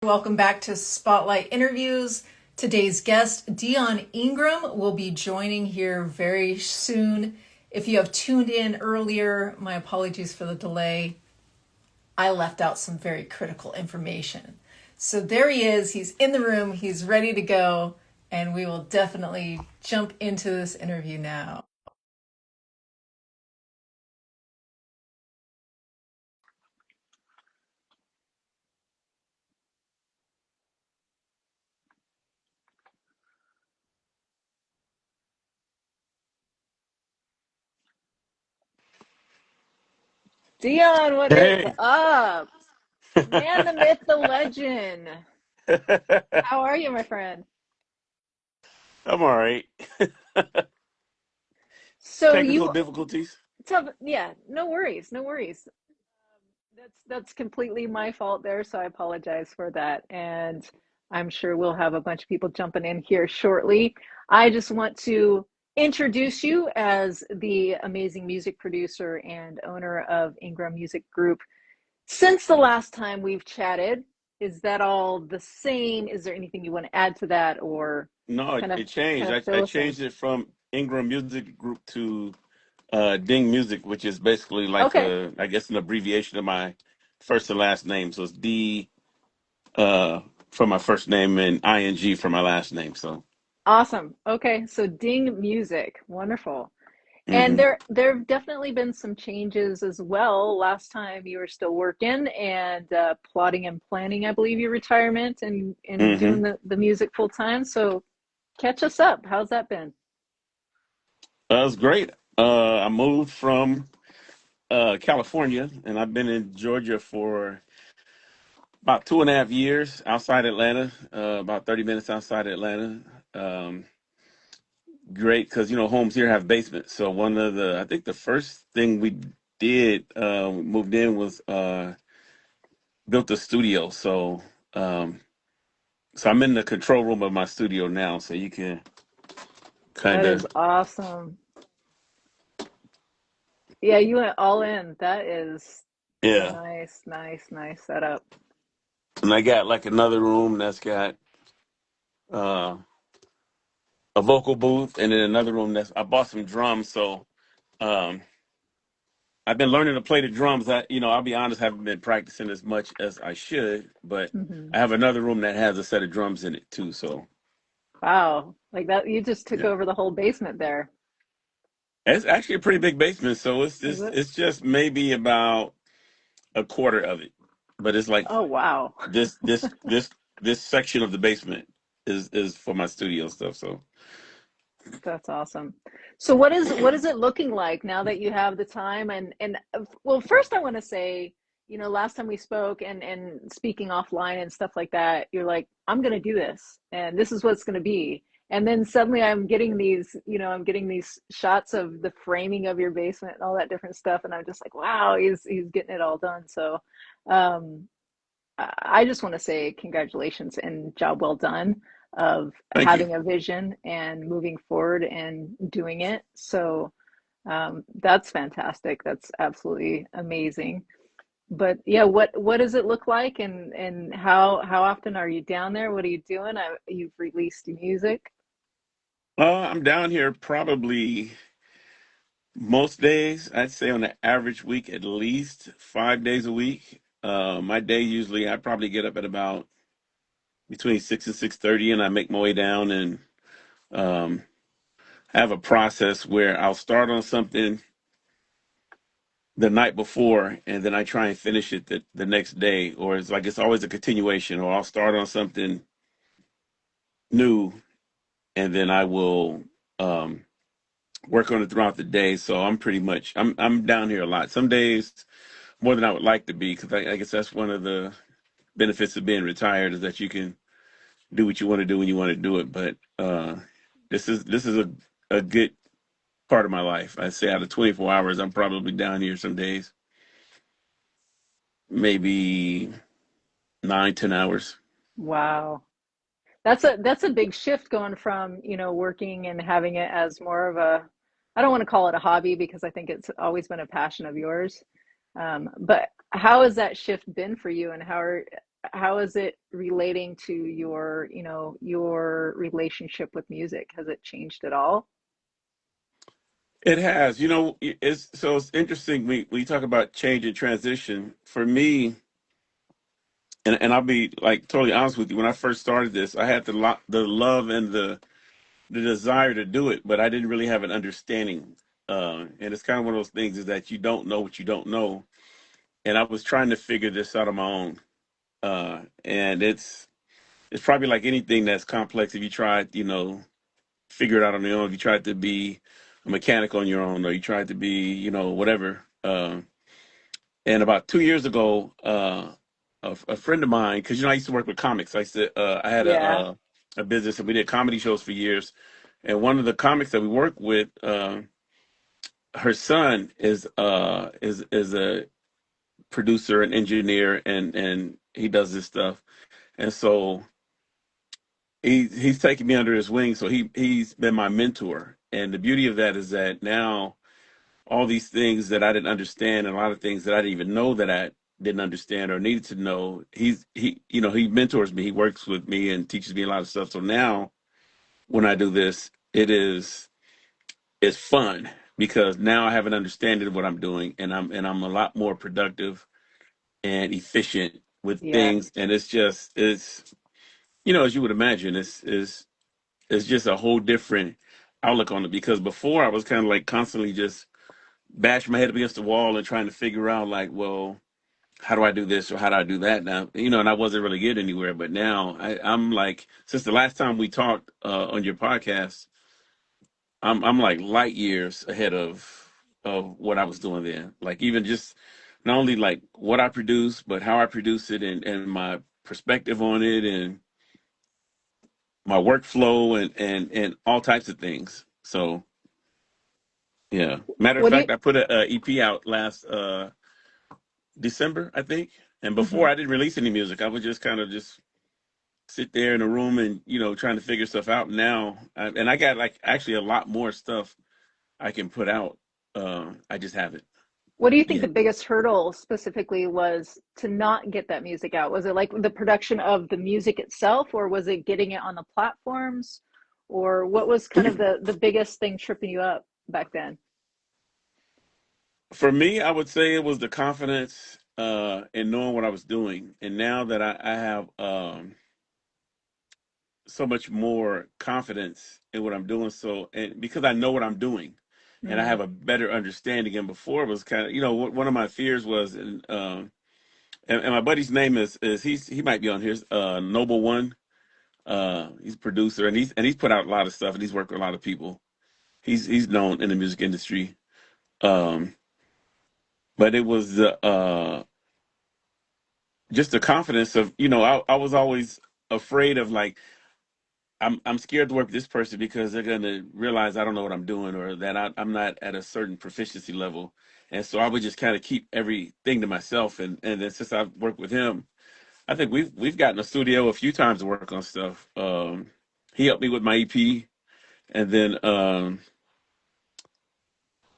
Welcome back to Spotlight Interviews. Today's guest, Dion Ingram, will be joining here very soon. If you have tuned in earlier, my apologies for the delay. I left out some very critical information. So there he is. He's in the room. He's ready to go. And we will definitely jump into this interview now. Dion, what is Hey, up? Man, the myth, the legend. I'm How are you, my friend? all right. So Technical you difficulties. yeah, no worries, no worries. That's completely my fault there, so I apologize for that. And I'm sure we'll have a bunch of people jumping in here shortly. I just want to introduce you as the amazing music producer and owner of Ingram Music Group. Since the last time we've chatted, is that all the same? Is there anything you want to add to that, or No, it, kind of it changed. I fill us in? changed it from Ingram Music Group to Ding Music, which is basically like Okay, I guess, an abbreviation of my first and last name. So it's D for my first name and ING for my last name. So. awesome. Okay, so Ding Music, wonderful. And Hmm. there have definitely been some changes as well. Last time you were still working and plotting and planning, I believe, your retirement and doing Hmm. the music full time. So catch us up. How's that been? It was great. I moved from California, and I've been in Georgia for about 2.5 years outside Atlanta, about 30 minutes outside Atlanta. Um, Great because homes here have basements. So I think the first thing we did, we moved in, was built a studio. Um, so I'm in the control room of my studio now. So you can kind That is of, awesome. Yeah, you went all in. That is yeah. nice, nice, nice setup. And I got like another room that's got uh, a vocal booth, and then another room I bought some drums. So. Um, I've been learning to play the drums. I'll be honest, haven't been practicing as much as I should, but Hmm. I have another room that has a set of drums in it too. So Wow, like that, you just took yeah, over the whole basement there. it's actually a pretty big basement. So it's Is just it? it's just maybe about a quarter of it, but it's like Oh, wow. this this this this section of the basement is for my studio stuff. So That's awesome. So what is it looking like now that you have the time and well, first I want to say, last time we spoke and speaking offline and stuff like that, you're like, I'm going to do this and this is what it's going to be. And then suddenly I'm getting these shots of the framing of your basement and all that different stuff and I'm just like, wow, he's getting it all done. So, um I just want to say congratulations and job well done of thank you. having a vision and moving forward and doing it. So that's fantastic. That's absolutely amazing. But yeah, what does it look like and how often are you down there? What are you doing? You've released music. I'm down here probably most days. I'd say on an average week, at least 5 days a week. My day usually, I probably get up at about between 6 and 6:30, and I make my way down and um, have a process where I'll start on something the night before, and then I try and finish it the next day, or it's always a continuation. Or I'll start on something new, and then I will um, work on it throughout the day. So I'm down here a lot. Some days more than I would like to be, because I guess that's one of the benefits of being retired, is that you can do what you want to do when you want to do it. But this is a good part of my life. I say out of 24 hours, I'm probably down here some days, maybe 9, 10 hours. Wow. That's a big shift going from, working and having it as more of a, I don't want to call it a hobby because I think it's always been a passion of yours. But how has that shift been for you and how is it relating to your, you know, your relationship with music? Has it changed at all? It has, it's interesting. We talk about change and transition. For me, and I'll be like totally honest with you. When I first started this, I had the love and the desire to do it, but I didn't really have an understanding. And it's kind of one of those things is that you don't know what you don't know. And I was trying to figure this out on my own. And it's probably like anything that's complex. If you try, figure it out on your own. If you tried to be a mechanic on your own, or you tried to be, whatever. And about 2 years ago, a friend of mine, because I used to work with comics. I had Yeah. a business, and we did comedy shows for years. And one of the comics that we work with, her son is a producer and engineer, and he does this stuff. And so he's taken me under his wing. So he's been my mentor. And the beauty of that is that now all these things that I didn't understand and a lot of things that I didn't even know that I didn't understand or needed to know, he mentors me. He works with me and teaches me a lot of stuff. So now when I do this, it's fun because now I have an understanding of what I'm doing, and I'm a lot more productive and efficient with Yeah. things. And it's as you would imagine, it's just a whole different outlook on it, because before I was kind of like constantly just bashing my head up against the wall and trying to figure out like, well, how do I do this or how do I do that now? And I wasn't really getting anywhere. But now I'm like, since the last time we talked on your podcast, I'm like light years ahead of what I was doing then. Like even just not only like what I produce, but how I produce it, and my perspective on it, and my workflow, and all types of things. So yeah. Matter of What do you fact, I put a EP out last December, I think. And before mhm. I didn't release any music. I would just kind of just sit there in a room and trying to figure stuff out. Now, and I got like actually a lot more stuff I can put out. I just haven't. What do you think Yeah. the biggest hurdle specifically was to not get that music out? Was it like the production of the music itself, or was it getting it on the platforms? Or what was kind of the biggest thing tripping you up back then? For me, I would say it was the confidence in knowing what I was doing. And now that I have so much more confidence in what I'm doing, so and because I know what I'm doing, and I Mm, have a better understanding. And before it was kind of, one of my fears was, and my buddy's name is he might be on here, Noble One. He's a producer, and he's put out a lot of stuff, and he's worked with a lot of people. He's known in the music industry. Um, but it was the just the confidence of, I was always afraid of like, I'm scared to work with this person because they're gonna realize I don't know what I'm doing, or that I'm not at a certain proficiency level. And so I would just kind of keep everything to myself. And then since I've worked with him, I think we've gotten a studio a few times to work on stuff. He helped me with my EP, and then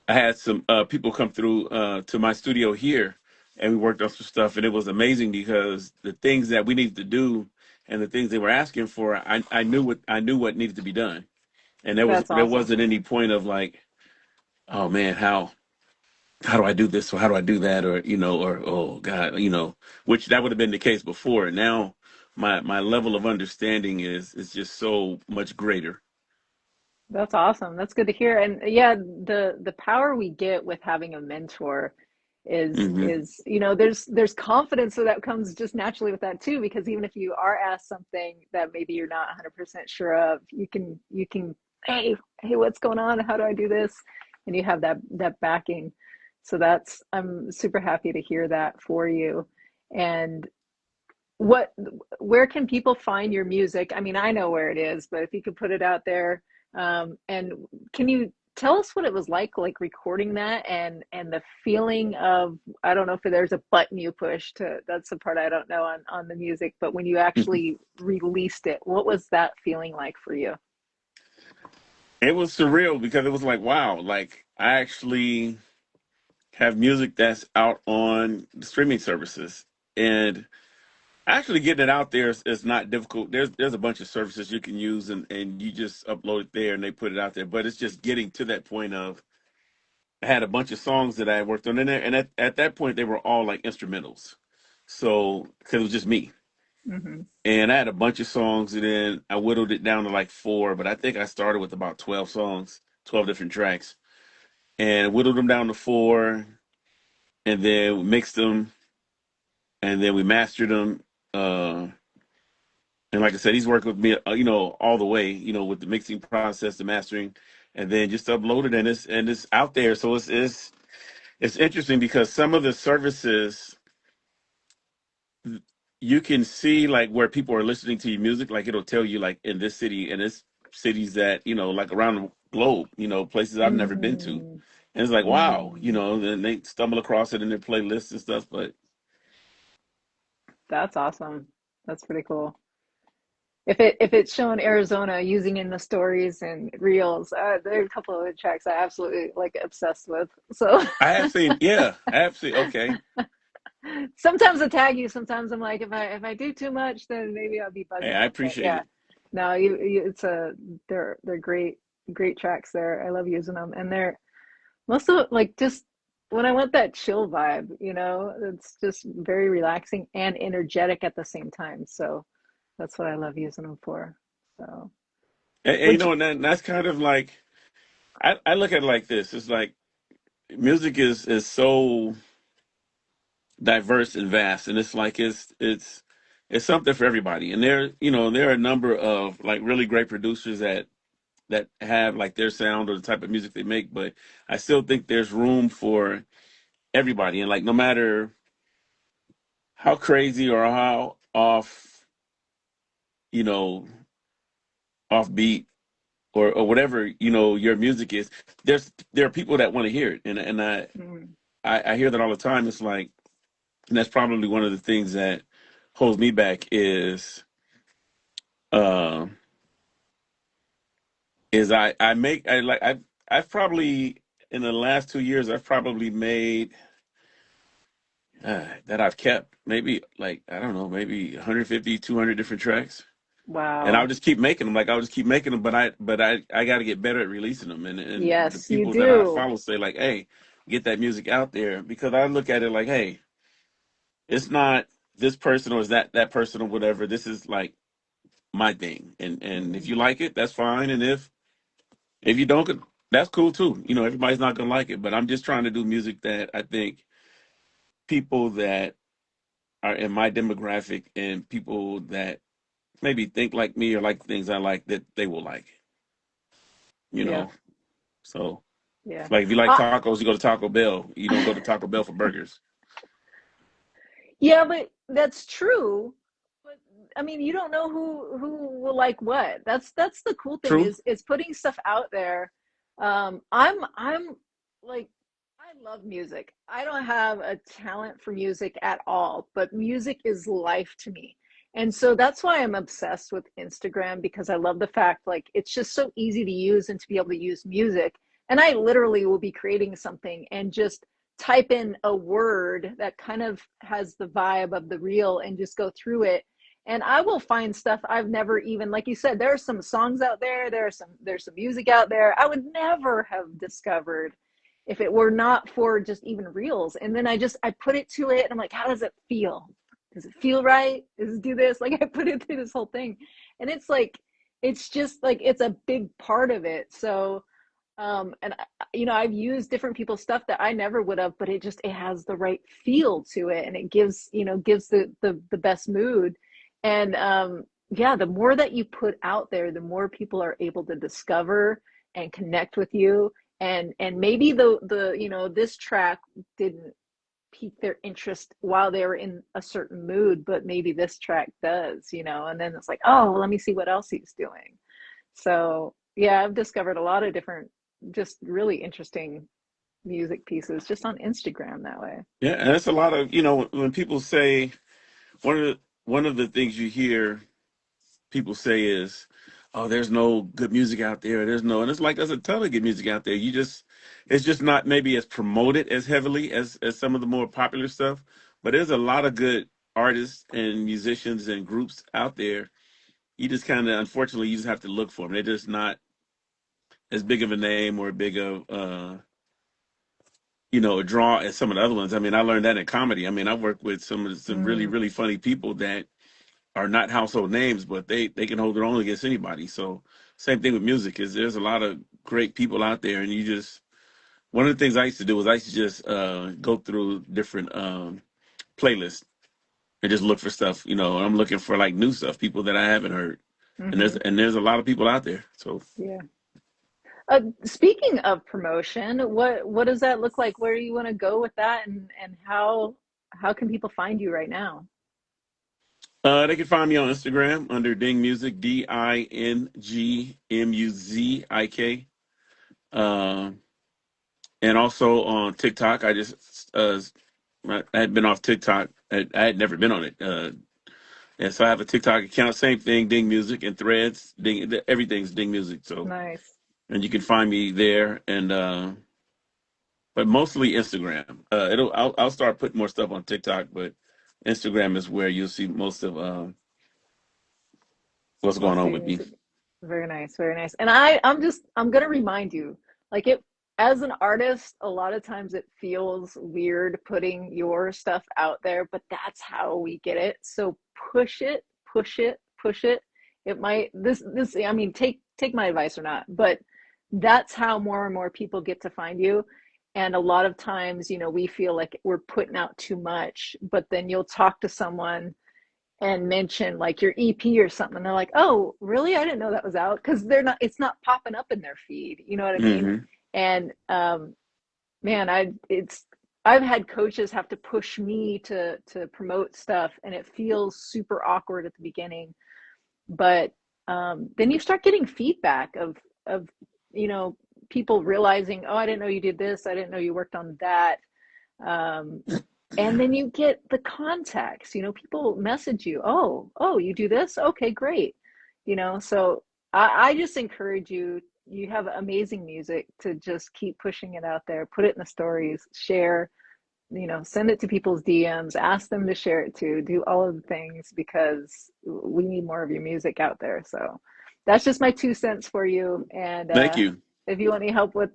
I had some people come through to my studio here, and we worked on some stuff, and it was amazing because the things that we needed to do and the things they were asking for, I knew what needed to be done, and that's there awesome. wasn't any point of like, oh man, how do I do this, or how do I do that, or or oh God, which that would have been the case before. And now my level of understanding is just so much greater. That's awesome. That's good to hear. And yeah, the power we get with having a mentor Hmm. is, you know, there's confidence so that comes just naturally with that too, because even if you are asked something that maybe you're not 100% sure of, you can hey, what's going on? How do I do this? And you have that backing. So that's I'm super happy to hear that for you. And what where can people find your music? I mean, I know where it is, but if you could put it out there, and can you tell us what it was like recording that, and the feeling of, I don't know if there's a button you push to, that's the part I don't know on the music, but when you actually released it, what was that feeling like for you? It was surreal because it was like, wow, like I actually have music that's out on the streaming services. And Actually, getting it out there is not difficult. There's a bunch of services you can use, and you just upload it there, and they put it out there. But it's just getting to that point of I had a bunch of songs that I had worked on in there, and at that point they were all like instrumentals. So because it was just me, Hmm. and I had a bunch of songs, and then I whittled it down to like four. But I think I started with about 12 songs, 12 different tracks, and whittled them down to four, and then we mixed them, and then we mastered them. And like I said, he's worked with me, all the way, with the mixing process, the mastering, and then just uploaded, and it's out there. So it's interesting because some of the services you can see like where people are listening to your music, like it'll tell you like in this city and this cities that like around the globe, places I've never been to, Mm, and it's like wow, mm. then they stumble across it in their playlists and stuff. But That's awesome. That's pretty cool. If it's showing Arizona using in the stories and reels, there are a couple of the tracks I absolutely like obsessed with. So I have seen, yeah, I have seen. Okay, sometimes I tag you. Sometimes I'm like, if I do too much, then maybe I'll be hey, bugging I you. But appreciate yeah, it. no, you it's a they're great tracks there. I love using them, and they're most of it, like just when I want that chill vibe, it's just very relaxing and energetic at the same time. So that's what I love using them for. So And would you? and that's kind of like I look at it like this. It's like music is so diverse and vast, and it's like it's something for everybody. And there are a number of like really great producers that have like their sound or the type of music they make, but I still think there's room for everybody. And like no matter how crazy or how you know, offbeat or whatever, your music is, there are people that want to hear it. And Mm, I hear that all the time. It's like, and that's probably one of the things that holds me back uh is I make I like I've probably in the last 2 years I've probably made that I've kept maybe like I don't know, maybe 150 200 different tracks, and I'll wow. just keep making them. Like I'll just keep making them, but I got to get better at releasing them. And the Yes, you people that I do. follow say like, hey, get that music out there, because I look at it like, hey, it's not this person or is that person or whatever. This is like my thing, and if Mm, you like it, that's fine, and if you don't, that's cool too. Everybody's not gonna like it, but I'm just trying to do music that I think people that are in my demographic and people that maybe think like me or like things I like that they will like. You yeah, know, so yeah. it's like if you like Uh, tacos, you go to Taco Bell. You don't go to Taco Bell for burgers. yeah, but that's true. But I mean, you don't know who will like what. That's the cool thing True. is putting stuff out there. I'm like I love music. I don't have a talent for music at all, but music is life to me. And so that's why I'm obsessed with Instagram because I love the fact like it's just so easy to use and to be able to use music. And I literally will be creating something and just type in a word that kind of has the vibe of the reel and just go through it, and I will find stuff I've never even, like you said, there are some songs out there, there's some music out there I would never have discovered if it were not for just even reels. And then I put it to it and I'm like, how does it feel? Does it feel right? Does it do this? Like I put it through this whole thing. And it's like it's just like it's a big part of it. So and I've used different people's stuff that I never would have, but it has the right feel to it, and it gives the best mood. And yeah, the more that you put out there, the more people are able to discover and connect with you. And maybe the this track didn't pique their interest while they were in a certain mood, but maybe this track does, and then it's like, oh, let me see what else he's doing. So yeah, I've discovered a lot of different, just really interesting music pieces just on Instagram that way. Yeah, and that's a lot of when people say one of the things you hear people say is, "Oh, there's no good music out there. There's no," and it's like there's a ton of good music out there. It's just not maybe as promoted as heavily as some of the more popular stuff. But there's a lot of good artists and musicians and groups out there. You just kind of, unfortunately, you just have to look for them. They're just not as big of a name or big of, a draw as some of the other ones. I mean, I learned that in comedy. I mean, I work with some really, Mm, really funny people that are not household names, but they can hold their own against anybody. So same thing with music is there's a lot of great people out there, and you just one of the things I used to do was I used to just go through different playlists and just look for stuff. I'm looking for like new stuff, people that I haven't heard, and there's hmm. and there's a lot of people out there. So Yeah. Speaking of promotion, what does that look like? Where do you want to go with that, and how can people find you right now? they can find me on Instagram under Ding Music, DingMuzik. And also on TikTok. I had been off TikTok. I had never been on it. And so I have a TikTok account. Same thing, Ding Music and Threads. Everything's Ding Music. So Nice. and you can find me there. And but mostly Instagram. I'll start putting more stuff on TikTok, but Instagram is where you'll see most of what's going Most of on your with me. music. Very nice, very nice. And I'm gonna remind you, like it as an artist, a lot of times it feels weird putting your stuff out there, but that's how we get it. So push it, push it, push it. It might this I mean take my advice or not, but that's how more and more people get to find you. And a lot of times, we feel like we're putting out too much, but then you'll talk to someone and mention like your EP or something. And they're like, oh, really? I didn't know that was out because it's not popping up in their feed. You know what I mean? Hmm. And man, I've had coaches have to push me to promote stuff, and it feels super awkward at the beginning. But then you start getting feedback of you know people realizing, oh, I didn't know you did this. I didn't know you worked on that. Um, and then you get the context, people message you, oh, you do this, okay, great. So I just encourage you, you have amazing music, to just keep pushing it out there, put it in the stories, share, send it to people's DMs, ask them to share it too, do all of the things, because we need more of your music out there. So that's just my 2 cents for you. And Thank you. if you want any help with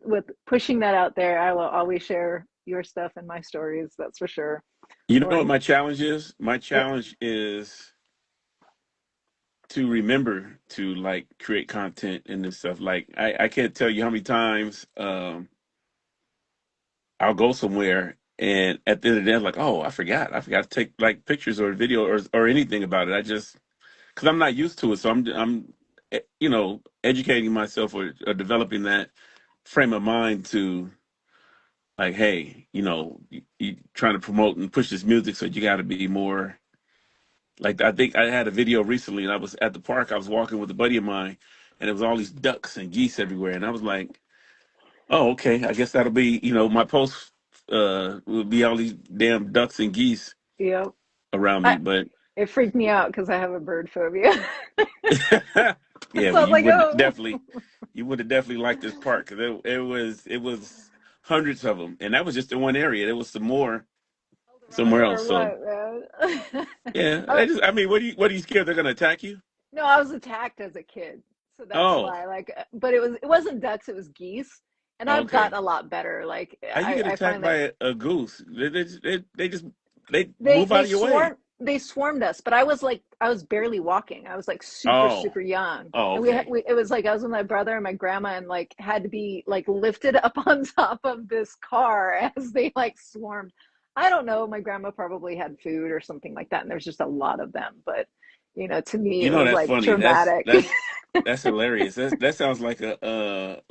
pushing that out there, I will always share your stuff in my stories, that's for sure. You know Or what my challenge is? My what? challenge is to remember to like create content and this stuff. Like I can't tell you how many times I'll go somewhere and at the end of the day I'm like, oh, I forgot to take like pictures or video or anything about it. I just because I'm not used to it, so I'm educating myself or developing that frame of mind to like, hey, you trying to promote and push this music, so you got to be more. Like I think I had a video recently, and I was at the park. I was walking with a buddy of mine, and there was all these ducks and geese everywhere. And I was like, "Oh, okay. I guess that'll be my post will be all these damn ducks and geese Yep. around me." I, But it freaked me out because I have a bird phobia. yeah, So well, I was like, oh. you would have definitely liked this park because it was hundreds of them, and that was just in one area. There was some more somewhere Eldorado else. or So what, man? yeah, I, I mean, what are you scared they're gonna attack you? no, I was attacked as a kid, so that's Oh, why. Like, but it wasn't ducks, it was geese, and I've okay. gotten a lot better. Like, How you get I attacked find that by a goose? They just they they move out they of your way. swarmed us, but I was barely walking. I was like super Oh, super young, oh, and okay. it was like I was with my brother and my grandma, and like had to be like lifted up on top of this car as they like swarmed. I don't know. My grandma probably had food or something like that, and there's just a lot of them. But to me, You it know was that's like funny. That's dramatic. that's that's hilarious. That sounds like a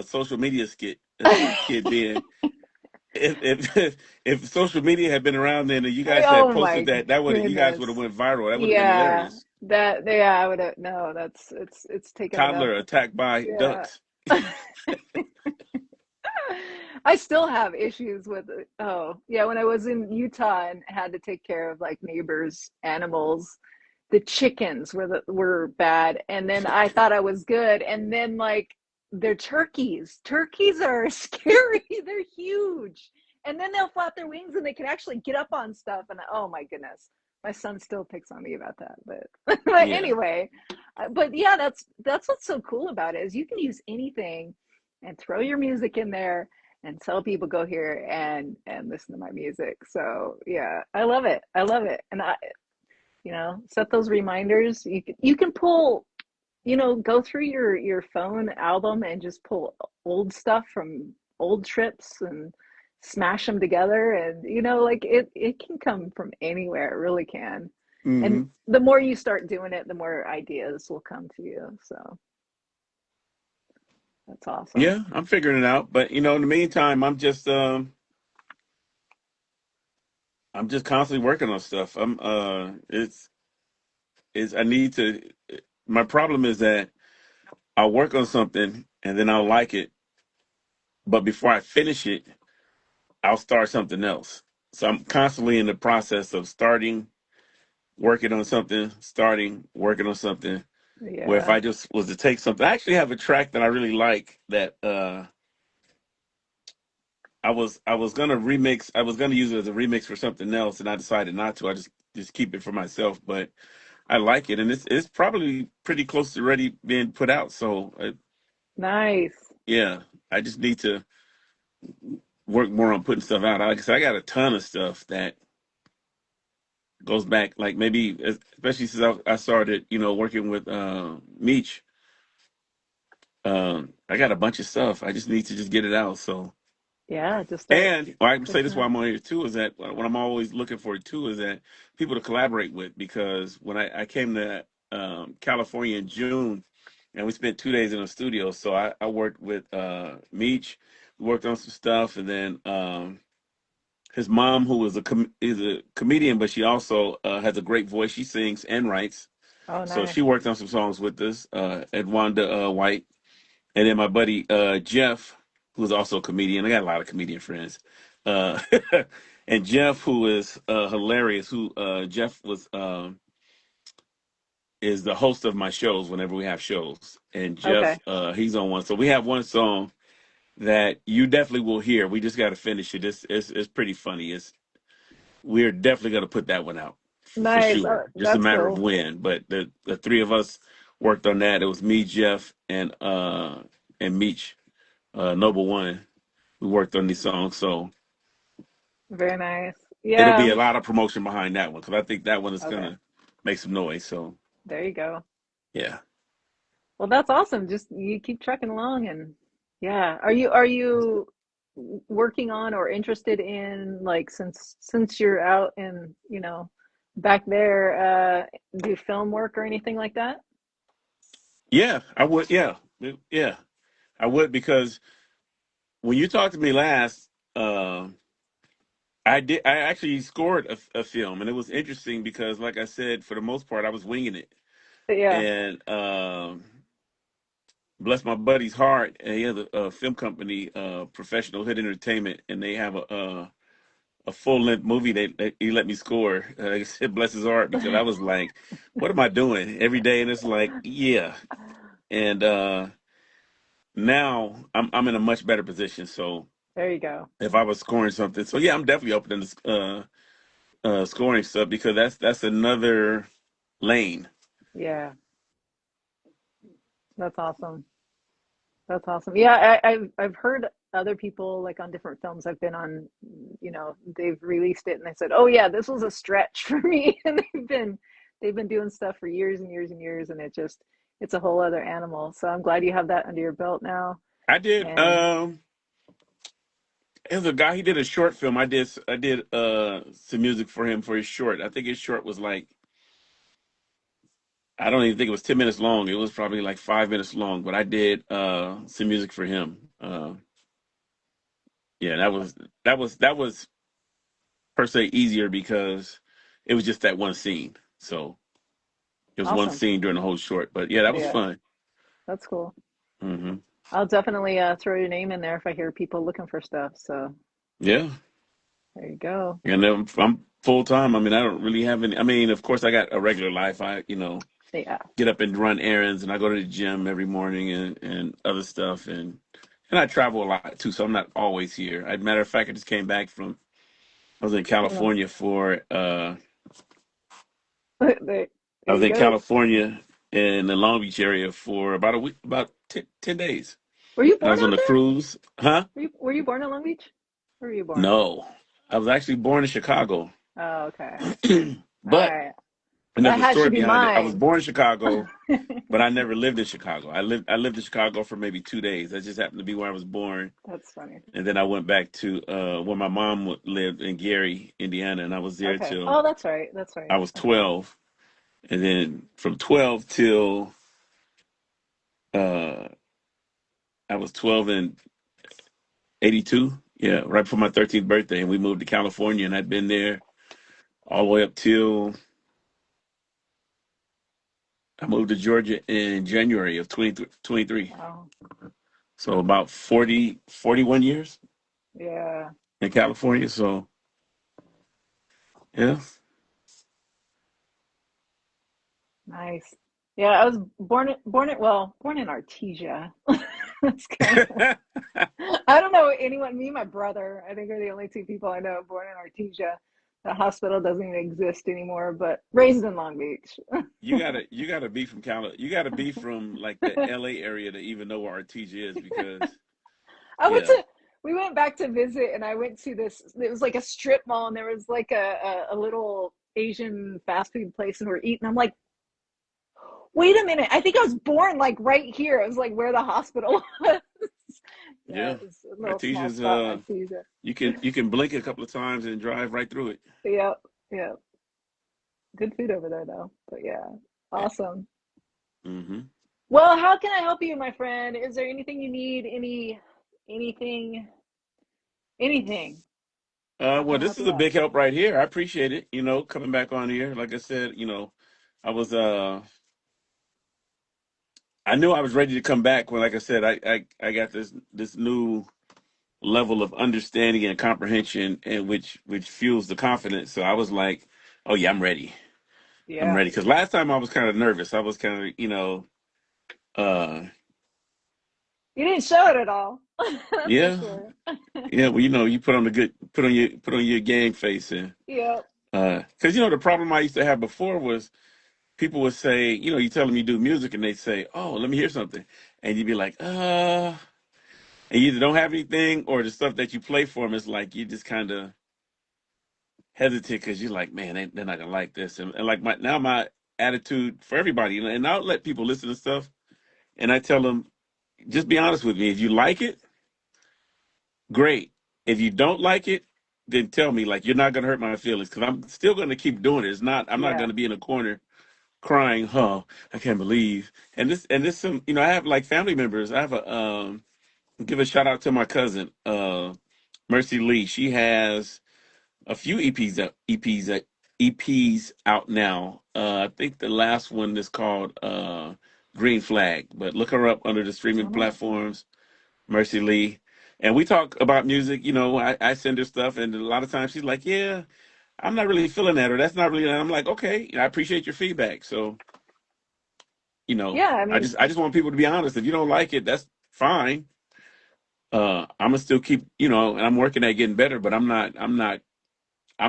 social media skit. A kid being if social media had been around then and you guys had Oh posted my that would you guys would have goodness. went viral. That would have been Yeah, hilarious. I would have. No, it's taken enough. Toddler attacked by Yeah. ducks. I still have issues with it. Oh, yeah, when I was in Utah and had to take care of like neighbors' animals, the chickens were bad, and then I thought I was good, and then like they're turkeys. Turkeys are scary. They're huge. and then they'll flap their wings and they can actually get up on stuff. And oh my goodness, my son still picks on me about that. But Yeah. anyway, but yeah, that's what's so cool about it is you can use anything and throw your music in there and tell people go here and listen to my music. So yeah, I love it. I love it. And I, set those reminders. You can pull, go through your phone album and just pull old stuff from old trips and smash them together, and like it can come from anywhere. It really can. And Hmm. the more you start doing it, the more ideas will come to you. So that's awesome. Yeah, I'm figuring it out. But in the meantime, I'm just constantly working on stuff. It's I need to. My problem is that I'll work on something and then I'll like it, but before I finish it, I'll start something else. So I'm constantly in the process of starting, working on something, starting, working on something. Where if Yeah. I just was to take something, I actually have a track that I really like that I was gonna remix. I was gonna use it as a remix for something else, and I decided not to. I just keep it for myself, but I like it, and it's probably pretty close to ready being put out. So Nice. yeah, I just need to work more on putting stuff out. Like I said, I got a ton of stuff that goes back, like maybe especially since I started, working with Meech. I got a bunch of stuff. I just need to just get it out. So. Yeah, just start And well, I can say pushing this while it. I'm on here too is that what I'm always looking for too is that people to collaborate with, because when I came to California in June and we spent 2 days in a studio, so I worked with Meech, we worked on some stuff, and then his mom, who is a comedian, but she also has a great voice. She sings and writes, Oh, so nice. she worked on some songs with us. Edwanda White, and then my buddy Jeff, who's also a comedian. I got a lot of comedian friends. Uh, and Jeff, who is hilarious, who Jeff is the host of my shows whenever we have shows. And Jeff, Okay. he's on one. So we have one song that you definitely will hear. We just got to finish it. It's pretty funny. We're definitely going to put that one out for Nice. sure. Oh, Just a that's matter of cool. when. But the three of us worked on that. It was me, Jeff, and Meech, Noble One. We worked on these songs, so Very nice. it'll Yeah. be a lot of promotion behind that one because I think that one is Okay. gonna make some noise. So There you go. yeah, Well, that's awesome. Just you keep trucking along, and yeah. Are you working on or interested in, like, since you're out and, back there, do film work or anything like that? yeah, I would. Yeah, yeah, I would, because when you talked to me last, uh, I did. I actually scored a film, and it was interesting because, like I said, for the most part, I was winging it, But yeah. and bless my buddy's heart, and he has a film company, Professional Hit Entertainment, and they have a full length movie that he let me score. Like I said, bless his heart, because I was like, what am I doing every day? And it's like, yeah. And now I'm in a much better position. So There you go. if I was scoring something, so yeah, I'm definitely open to scoring stuff, because that's another lane. Yeah, that's awesome. That's awesome. Yeah, I've heard other people, like, on different films I've been on, they've released it and they said, "Oh yeah, this was a stretch for me." And they've been doing stuff for years and years and years, and it's a whole other animal. So I'm glad you have that under your belt now. I did. And There's a guy. He did a short film. I did some music for him for his short. I think his short was like, I don't even think it was 10 minutes long. It was probably like 5 minutes long. But I did some music for him. Yeah, that was per se easier because it was just that one scene. So it was one awesome. scene during the whole short. But yeah, that was Yeah, fun. that's cool. Hmm. I'll definitely throw your name in there if I hear people looking for stuff. So Yeah, there you go. and I'm full time. I mean, I don't really have any. I mean, of course, I got a regular life. I Yeah. get up and run errands, and I go to the gym every morning and other stuff, and and I travel a lot too, so I'm not always here. As a matter of fact, I just came back from. I was in Yeah. California for. There, I there was you in go. California in the Long Beach area for about a week, about 10 days, Were you and I born was on out the there? cruise. Huh? Were you born in Long Beach? Where were you born? No, I was actually born in Chicago, Oh, okay. All but right. and there's That a hat story should be behind it. I was mine. born in Chicago, but I never lived in Chicago. I lived in Chicago for maybe 2 days. That just happened to be where I was born. That's funny. And then I went back to where my mom lived in Gary, Indiana, and I was there Okay. till Oh, that's right. That's I right. was Okay. 12. And then from 12 till uh, I was 12 in 82. Yeah, right before my 13th birthday. And we moved to California, and I'd been there all the way up till I moved to Georgia in January of 2023. Wow. So about 41 years Yeah. in California. So, yeah. Nice. Yeah, I was born in Artesia. That's kind of I don't know anyone, me and my brother, I think are the only two people I know born in Artesia. The hospital doesn't even exist anymore, but raised in Long Beach. You gotta be from you gotta be from like the LA area to even know where Artesia is because I went yeah, to we went back to visit and I went to this it was like a strip mall and there was like a little Asian fast food place and we're eating. I'm like, wait a minute, I think I was born like right here. It was like where the hospital was. Yeah, yeah. it's a little small Artesia's spot in Artesia. you can blink a couple of times and drive right through it. Yep, yep. Good food over there though. But yeah, awesome. Mm-hmm. Well, how can I help you, my friend? Is there anything you need? Anything, anything? How Well, can I this help is you a out? big help right here. I appreciate it. Coming back on here. Like I said, I was I knew I was ready to come back when, like I said, I got this new level of understanding and comprehension, and which fuels the confidence. So I was like, oh yeah, I'm ready. I'm Yeah. ready. Because last time I was kind of nervous. I was kind of, uh, You didn't show it at all. That's for yeah, sure. yeah. Well, you put on your game face, and Yep. because the problem I used to have before was people would say, you tell them you do music, and they say, oh, let me hear something, and you'd be like, and you either don't have anything, or the stuff that you play for them is like you just kind of hesitant because you're like, man, they're not gonna like this, and like my attitude for everybody, and I'll let people listen to stuff, and I tell them, just be honest with me. If you like it, great. If you don't like it, then tell me. Like, you're not gonna hurt my feelings because I'm still gonna keep doing it. I'm not Yeah. gonna be in a corner crying, huh? I can't believe. And this some, I have like family members. I have a give a shout out to my cousin, Mercy Lee. She has a few EPs out now. I think the last one is called Green Flag, but look her up under the streaming Oh, nice. platforms, Mercy Lee. And we talk about music. I send her stuff, and a lot of times she's like, "Yeah, I'm not really feeling that, or that's not really." And I'm like, "Okay, I appreciate your feedback." So, Yeah, I I mean, just want people to be honest. If you don't like it, that's fine. I'm gonna still keep, and I'm working at getting better, but I'm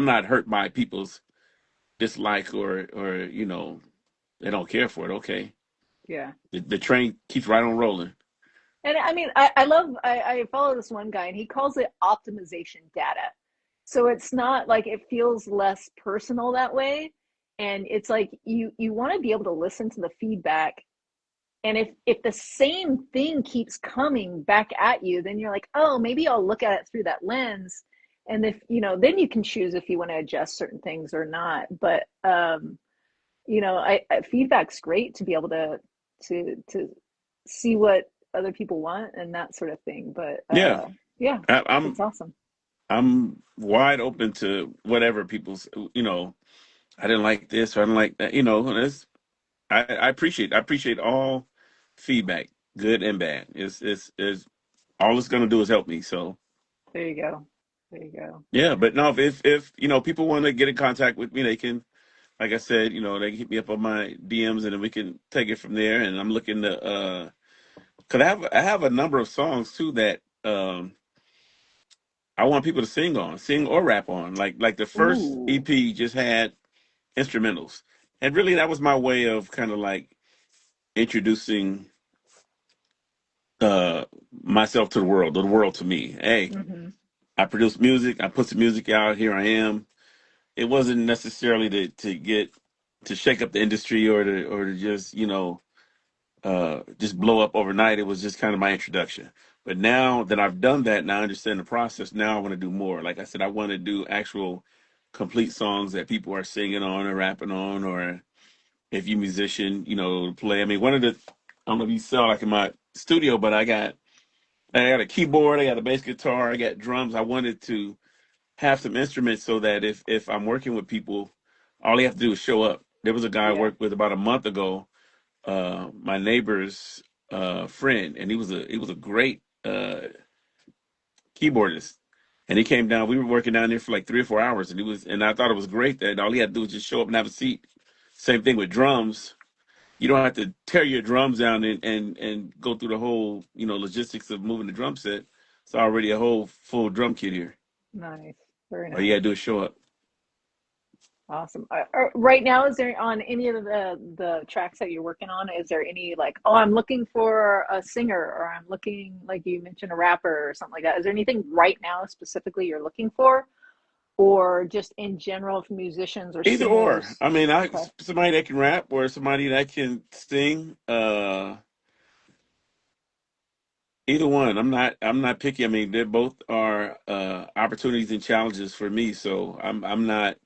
not hurt by people's dislike, or they don't care for it. Okay, yeah. the train keeps right on rolling. And I mean, I love, I follow this one guy and he calls it optimization data. So it's not like it feels less personal that way. And it's like you want to be able to listen to the feedback. And if the same thing keeps coming back at you, then you're like, oh, maybe I'll look at it through that lens. And if, then you can choose if you want to adjust certain things or not. But feedback's great to be able to see what other people want and that sort of thing. But Yeah, yeah, I, it's I'm awesome. I'm wide open to whatever people's. I didn't like this, or I didn't like that. And I appreciate all feedback, good and bad. It's all it's gonna do is help me. So There you go. There you go. yeah, but no, if people want to get in contact with me, they can. Like I said, they can hit me up on my DMs, and then we can take it from there. And I'm looking to because I have a number of songs too that I want people to sing or rap on. Like the first Ooh. EP just had instrumentals, and really that was my way of kind of like introducing uh myself to the world to me. Hey, Mm-hmm. I produce music, I put some music out, here I am. It wasn't necessarily to get to shake up the industry or to just, just blow up overnight. It was just kind of my introduction. But now that I've done that, now I understand the process. Now I want to do more. Like I said, I want to do actual complete songs that people are singing on or rapping on, or if you musician, play. I mean, one of the I don't know if you saw like in my studio, but I got a keyboard, I got a bass guitar, I got drums. I wanted to have some instruments so that if I'm working with people, all they have to do is show up. There was a guy I Yeah. worked with about a month ago, my neighbor's friend, and he was a great keyboardist. And he came down. We were working down there for like 3 or 4 hours, and I thought it was great that all he had to do was just show up and have a seat. Same thing with drums. You don't have to tear your drums down and go through the whole logistics of moving the drum set. It's already a whole full drum kit here. Nice. Very All you nice. gotta do is show up. Awesome. Right now, is there on any of the tracks that you're working on? Is there any like, oh, I'm looking for a singer, or I'm looking, like you mentioned, a rapper or something like that? Is there anything right now specifically you're looking for, or just in general for musicians or Either or. singers? I mean, I Okay. somebody that can rap or somebody that can sing. Either one. I'm not picky. I mean, they both are opportunities and challenges for me. So I'm not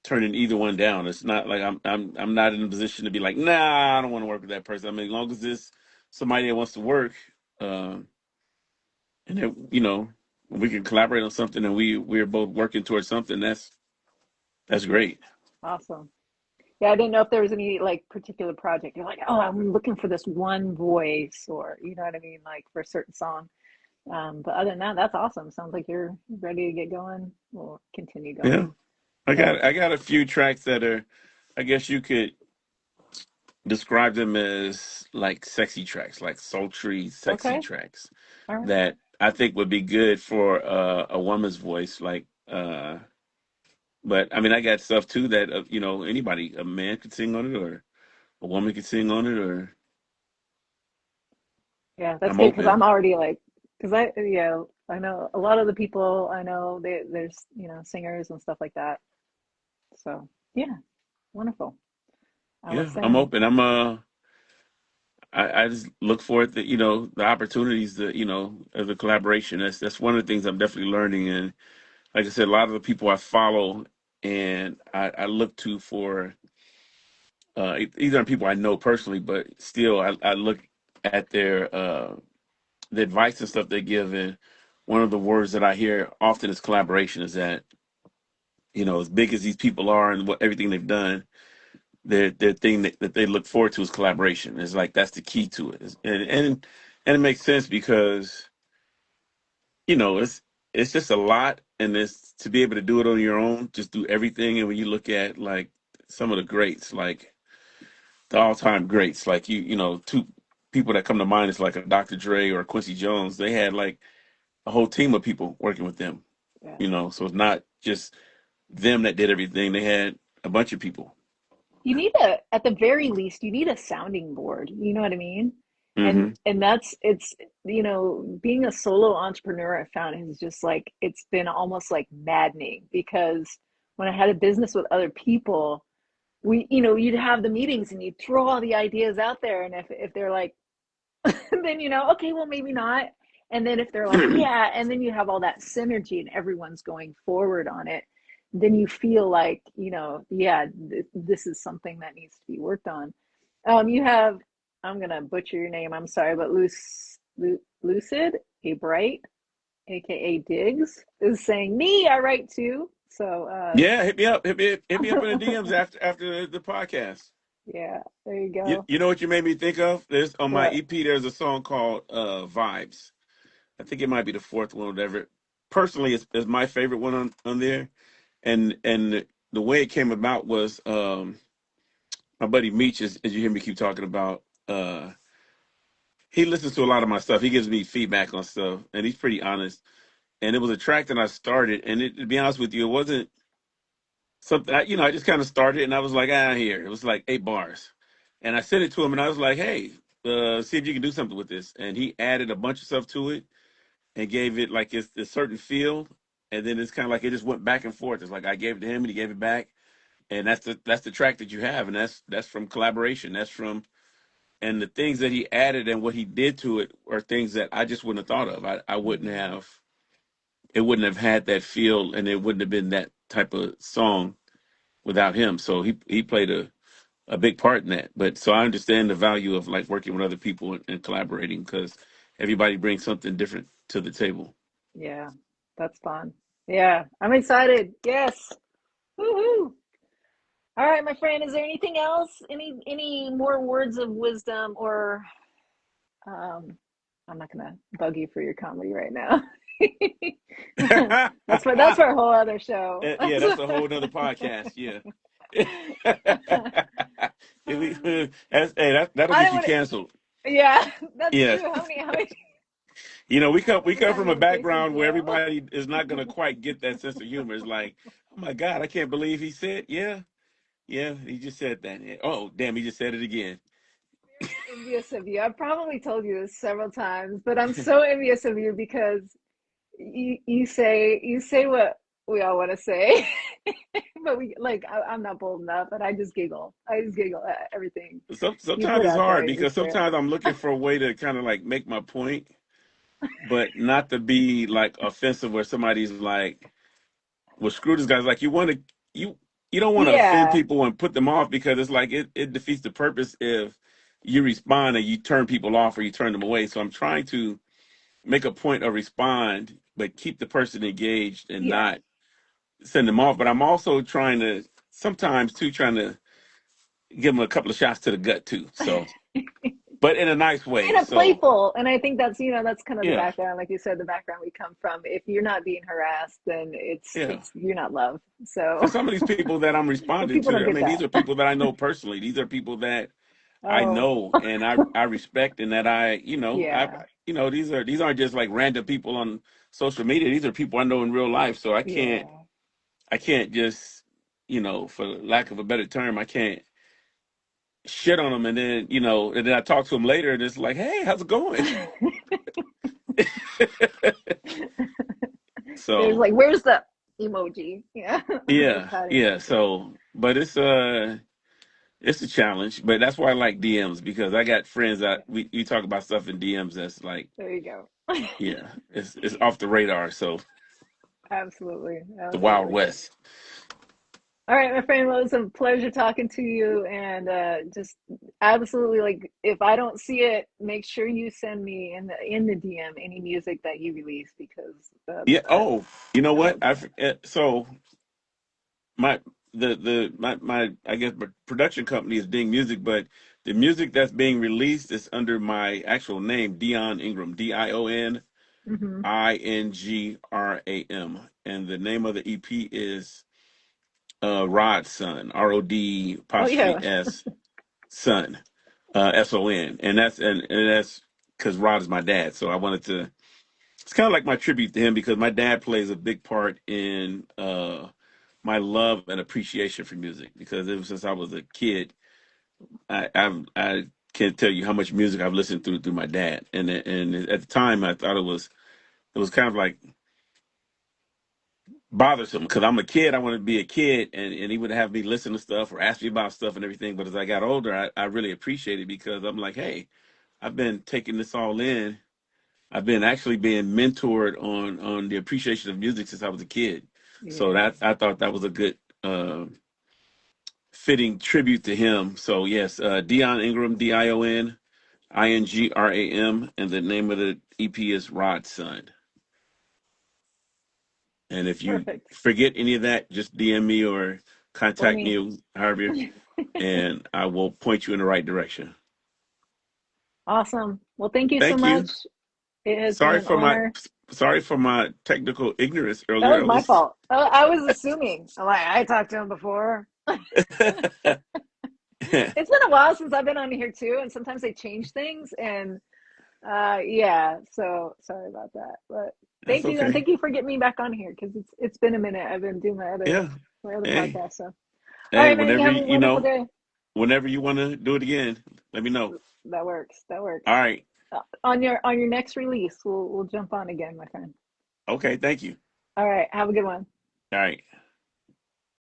turning either one down. It's not like I'm not in a position to be like, nah, I don't want to work with that person. I mean, as long as this somebody that wants to work, uh, and then, we can collaborate on something and we're both working towards something, that's great. Awesome. Yeah, I didn't know if there was any like particular project. You're like, oh, I'm looking for this one voice, or you know what I mean, like for a certain song. But other than that, that's awesome. Sounds like you're ready to get going or continue Yeah. going. I So, got I got a few tracks that are, I guess you could describe them as like sexy tracks, like sultry, sexy okay. tracks All right. that I think would be good for a woman's voice. But I mean, I got stuff too that anybody, a man could sing on it, or a woman could sing on it, or Yeah, that's I'm good because I'm open. already like, because yeah, I know a lot of the people I know, there's, singers and stuff like that. So, yeah, wonderful. I was Yeah, I'm saying, open. I just look forward to the opportunities, of the collaboration. That's one of the things I'm definitely learning. And like I said, a lot of the people I follow and I look to for either on people I know personally, but still I look at the advice and stuff they give. And one of the words that I hear often is collaboration. Is that as big as these people are and what everything they've done, their thing that they look forward to is collaboration. It's like that's the key to it. And it makes sense because it's just a lot, and it's to be able to do it on your own, just do everything. And when you look at like some of the greats, like the all-time greats, like two people that come to mind is like a Dr. Dre or Quincy Jones. They had like a whole team of people working with them. yeah, So it's not just them that did everything. They had a bunch of people. you need at the very least, you need a sounding board. You know what I mean? Hmm. And that's it's being a solo entrepreneur, I found is just like it's been almost like maddening because when I had a business with other people, you'd have the meetings and you'd throw all the ideas out there, and if they're like, then okay, well maybe not. And then if they're like, yeah, and then you have all that synergy and everyone's going forward on it, then you feel like, yeah, this is something that needs to be worked on. You have, I'm gonna butcher your name, I'm sorry, but Lucid, a bright, aka Diggs, is saying me, I write too. So Yeah, hit me up in the DMs after the podcast. yeah, there you You, go. you know what you made me think of? There's on my What? EP. There's a song called "Vibes." I think it might be the fourth one, or whatever. Personally, it's my favorite one on there. And the way it came about was my buddy Meech, as you hear me keep talking about. he listens to a lot of my stuff. He gives me feedback on stuff, and he's pretty honest. And it was a track that I started, and to be honest with you, it wasn't something. I just kind of started, and I was like, here. It was like 8 bars, and I sent it to him, and I was like, hey, see if you can do something with this. And he added a bunch of stuff to it and gave it like it's a certain feel, and then it's kind of like it just went back and forth. It's like I gave it to him, and he gave it back, and that's the track that you have, and that's from collaboration. That's from and the things that he added and what he did to it are things that I just wouldn't have thought of. I wouldn't Mm, have it wouldn't have had that feel, and it wouldn't have been that type of song without him. So he played a big part in that. But so I understand the value of like working with other people and collaborating because everybody brings something different to the table. yeah, that's fun. Yeah, I'm excited. Yes. Woohoo. All right, my friend, is there anything else? Any more words of wisdom or um I'm not gonna bug you for your comedy right now. That's for a whole other show. Yeah, that's a whole nother podcast. Yeah. That'll I get don't you want to. canceled. Yeah, that's Yeah. true. How many We come from a have we faced background where jail? everybody is not gonna quite get that sense of humor. It's like, oh my God, I can't believe he said, yeah, he just said that. Oh, damn, he just said it again. Very envious of you. I've probably told you this several times, but I'm so envious of you because you say what we all want to say, but I'm not bold enough, and I just giggle. I just giggle at everything you Sometimes put it's out there hard and you because share. sometimes I'm looking for a way to kind of like make my point, but not to be like offensive where somebody's like, well, screw this guy's like you you don't want to offend Yeah, people and put them off because it's like it defeats the purpose if you respond and you turn people off or you turn them away. So I'm trying to make a point of respond, but keep the person engaged and yeah. not send them off. But I'm also trying to sometimes too trying to give them a couple of shots to the gut too. So, but in a nice way. And a So playful, and I think that's kind of the yeah, background, like you said, the background we come from. If you're not being harassed, then yeah. it's you're not loved. So, Because some of these people that I'm but responding people don't to, I get mean, these that. are people that I know personally. These are people that I Oh, know and I respect and that yeah, these aren't just like random people on social media. These are people I know in real life. So yeah. I can't just, for lack of a better term, I can't shit on them and then, and then I talk to them later and it's like, hey, how's it going? There's So like, where's the emoji? Yeah, the yeah, pat yeah. emoji. So, but it's a challenge, but that's why I like DMs because I got friends that Yeah, we talk about stuff in DMs that's like, there you go. yeah, it's off the radar. So Absolutely, the Wild absolutely. West. All right, my friend, well, it was a pleasure talking to you, and just absolutely like if I don't see it, make sure you send me in the DM any music that you release because Yeah. Oh, you know that what? would be fun. So my my I guess my production company is Ding Music, but the music that's being released is under my actual name, Dion Ingram, Dion Hmm. Ingram, and the name of the EP is Rod Son, ROD Oh apostrophe yeah, S Son, SON, and that's because Rod is my dad. So I wanted to. It's kind of like my tribute to him because my dad plays a big part in my love and appreciation for music. Because ever since I was a kid, I can't tell you how much music I've listened through my dad. And at the time, I thought it was kind of like bothersome because I'm a kid. I wanted to be a kid, and he would have me listen to stuff or ask me about stuff and everything. But as I got older, I really appreciate it because I'm like, hey, I've been taking this all in. I've been actually being mentored on the appreciation of music since I was a kid. So yeah, that I thought that was a good fitting tribute to him. So yes, Dion Ingram, Dingram, and the name of the EP is Rod Son. And if you perfect. forget any of that, just DM me or Or contact me. me, however, and I will point you in the right direction. Awesome. Well, thank you so Thank much. you. It has been Sorry an for my honor. sorry for my technical ignorance That earlier. was I my was fault. I was assuming. I'm like, I talked to him before. It's been a while since I've been on here too, and sometimes they change things, and Yeah. So sorry about that, but That's thank you, and okay. thank you for getting me back on here because it's been a minute. I've been doing Yeah. my other Hey, podcast. So, all hey, right, man. You whenever have a you wonderful know, day. whenever you want to do it again, let me know. That works. That works. All right. On your next release, we'll jump on again, my friend. Okay. Thank you. All right. Have a good one. All right.